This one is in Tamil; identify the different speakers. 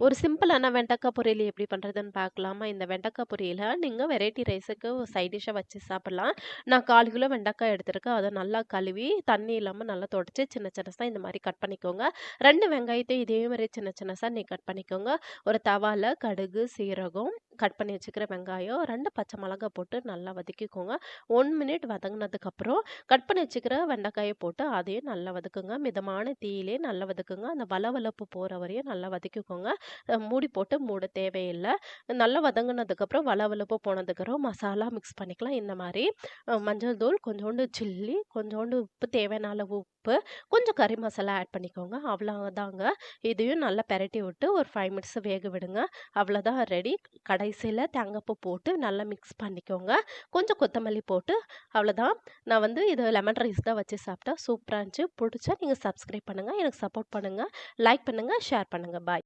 Speaker 1: ஒரு சிம்பிளான வெண்டைக்காய் பொரியல் எப்படி பண்ணுறதுன்னு பார்க்கலாமா? இந்த வெண்டைக்காய் பொரியல நீங்க வெரைட்டி ரைஸுக்கு சைட் டிஷ்ஷா வச்சு சாப்பிடலாம். நான் 1/4 கிலோ வெண்டைக்காய் எடுத்திருக்கேன். அத நல்லா கழுவி, தண்ணி இல்லாம நல்லா தொடச்சு சின்ன சின்னசா இந்த மாரி கட் பண்ணிக்கோங்க. 2 வெங்காயத்தையும் இதே மாரி சின்ன சின்னசா கட் பண்ணிக்கோங்க. ஒரு தவால கடுகு, சீரகம், கட் பண்ணி வச்சுக்கிற வெங்காயம், 2 பச்சை மிளகாய் போட்டு நல்லா வதக்கிக்கோங்க. 1 மினிட் வதங்குனதுக்கப்புறம், கட் பண்ணி வச்சுக்கிற வெண்டைக்காய போட்டு அதையும் நல்லா வதக்குங்க. மிதமான தீயிலே நல்லா வதக்குங்க. அந்த வளவளப்பு போற வரையும் நல்லா வதக்கிக்கோங்க. மூடி போட்டு மூட தேவையில்ல. நல்லா வதங்குனதுக்கப்புறம் வளவளப்பு போனதுக்கப்புறம் மசாலா மிக்ஸ் பண்ணிக்கலாம். இந்த மாரி மஞ்சள் தூள், கொஞ்சோண்டு சில்லி, கொஞ்சோண்டு உப்பு தேவையான அளவு உப்பு, கொஞ்சம் கறி மசாலா ஆட் பண்ணிக்கோங்க. அவ்வளவுதாங்க. இதையும் நல்லா பெரட்டி விட்டு ஒரு 5 மினிட்ஸ் வேக விடுங்க. அவ்வளோதான் ரெடி. கடைசியில தேங்காய் பூ போட்டு நல்லா மிக்ஸ் பண்ணிக்கோங்க. கொஞ்சம் கொத்தமல்லி போட்டு அவ்வளோதான். நான் வந்து இது லெமன் ரைஸ் தான் வச்சு சாப்பிட்டேன். சூப்பரா இருந்துச்சு. புடிச்சா நீங்க சப்ஸ்கிரைப் பண்ணுங்க. எனக்கு சப்போர்ட் பண்ணுங்க. லைக் பண்ணுங்க. ஷேர் பண்ணுங்க. பாய்.